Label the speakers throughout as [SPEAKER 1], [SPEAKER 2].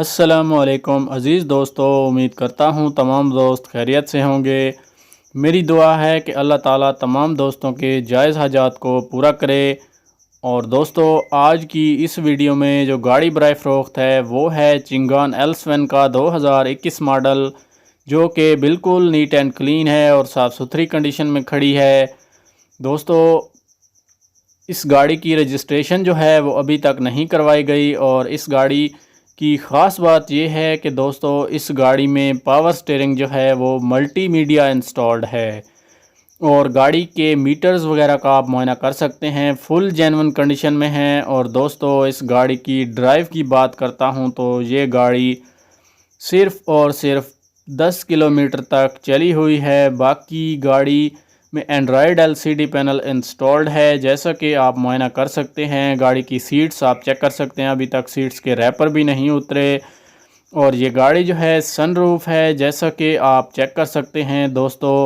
[SPEAKER 1] अस्सलाम वालेकुम अज़ीज़ दोस्तों, उम्मीद करता हूँ तमाम दोस्त खैरियत से होंगे। मेरी दुआ है कि अल्लाह ताला तमाम दोस्तों के जायज़ हाजात को पूरा करे। और दोस्तों, आज की इस वीडियो में जो गाड़ी बराए फ़रोख्त है वो है चिंगान L7 का 2021 मॉडल, जो कि बिल्कुल नीट एंड क्लीन है और साफ़ सुथरी कंडीशन में खड़ी है। दोस्तों, इस गाड़ी की रजिस्ट्रेशन जो है वो अभी तक नहीं करवाई गई, और इस गाड़ी की ख़ास बात यह है कि दोस्तों इस गाड़ी में पावर स्टीयरिंग जो है वो मल्टीमीडिया इंस्टॉल्ड है, और गाड़ी के मीटर्स वगैरह का आप मुआयना कर सकते हैं, फुल जेन्युइन कंडीशन में है। और दोस्तों, इस गाड़ी की ड्राइव की बात करता हूं तो ये गाड़ी सिर्फ़ और सिर्फ 10 किलोमीटर तक चली हुई है। बाकी गाड़ी में एंड्रॉयड LCD पैनल इंस्टॉल्ड है, जैसा कि आप मुआयना कर सकते हैं। गाड़ी की सीट्स आप चेक कर सकते हैं, अभी तक सीट्स के रैपर भी नहीं उतरे। और ये गाड़ी जो है सनरूफ है, जैसा कि आप चेक कर सकते हैं। दोस्तों,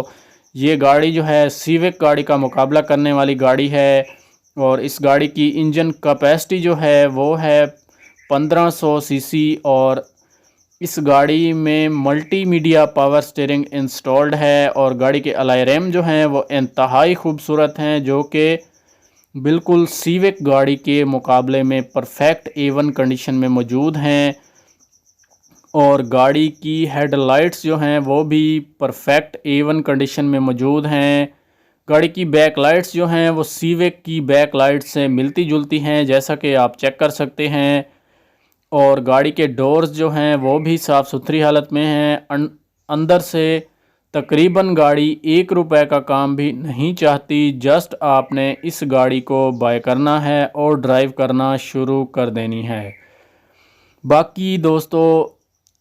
[SPEAKER 1] ये गाड़ी जो है सीविक गाड़ी का मुकाबला करने वाली गाड़ी है, और इस गाड़ी की इंजन कैपेसिटी जो है वो है 1500 सीसी, और इस गाड़ी में मल्टीमीडिया पावर स्टीयरिंग इंस्टॉल्ड है। और गाड़ी के अलॉय रिम जो हैं वो इंतहाई खूबसूरत हैं, जो कि बिल्कुल सीविक गाड़ी के मुकाबले में परफेक्ट A1 कंडीशन में मौजूद हैं। और गाड़ी की हेडलाइट्स जो हैं वो भी परफेक्ट A1 कंडीशन में मौजूद हैं। गाड़ी की बैक लाइट्स जो हैं वो सीविक की बैक लाइट्स से मिलती जुलती हैं, जैसा कि आप चेक कर सकते हैं। और गाड़ी के डोर्स जो हैं वो भी साफ़ सुथरी हालत में हैं। अंदर से तकरीबन गाड़ी 1 रुपए का काम भी नहीं चाहती। जस्ट आपने इस गाड़ी को बाय करना है और ड्राइव करना शुरू कर देनी है। बाकी दोस्तों,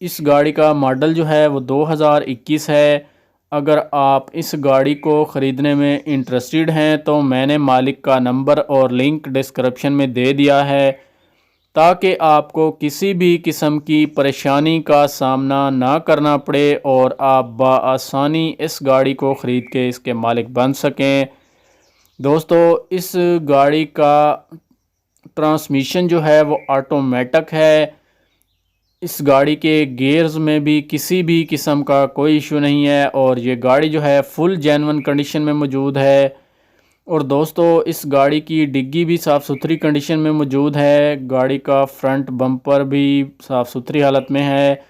[SPEAKER 1] इस गाड़ी का मॉडल जो है वो 2021 है। अगर आप इस गाड़ी को ख़रीदने में इंटरेस्टेड हैं तो मैंने मालिक का नंबर और लिंक डिस्क्रिप्शन में दे दिया है, ताकि आपको किसी भी किस्म की परेशानी का सामना ना करना पड़े और आप बआसानी इस गाड़ी को ख़रीद के इसके मालिक बन सकें। दोस्तों, इस गाड़ी का ट्रांसमिशन जो है वो ऑटोमेटिक है। इस गाड़ी के गियर्स में भी किसी भी किस्म का कोई इशू नहीं है, और ये गाड़ी जो है फुल जेन्युइन कंडीशन में मौजूद है। और दोस्तों, इस गाड़ी की डिग्गी भी साफ़ सुथरी कंडीशन में मौजूद है। गाड़ी का फ्रंट बम्पर भी साफ़ सुथरी हालत में है।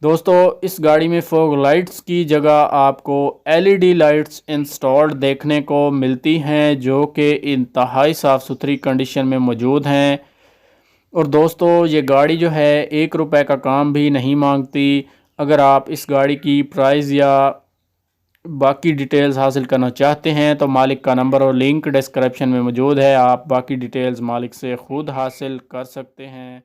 [SPEAKER 1] दोस्तों, इस गाड़ी में फॉग लाइट्स की जगह आपको LED लाइट्स इंस्टॉल्ड देखने को मिलती हैं, जो कि इंतहाई साफ़ सुथरी कंडीशन में मौजूद हैं। और दोस्तों, ये गाड़ी जो है 1 रुपए का काम भी नहीं मांगती। अगर आप इस गाड़ी की प्राइस या बाकी डिटेल्स हासिल करना चाहते हैं तो मालिक का नंबर और लिंक डिस्क्रिप्शन में मौजूद है, आप बाकी डिटेल्स मालिक से ख़ुद हासिल कर सकते हैं।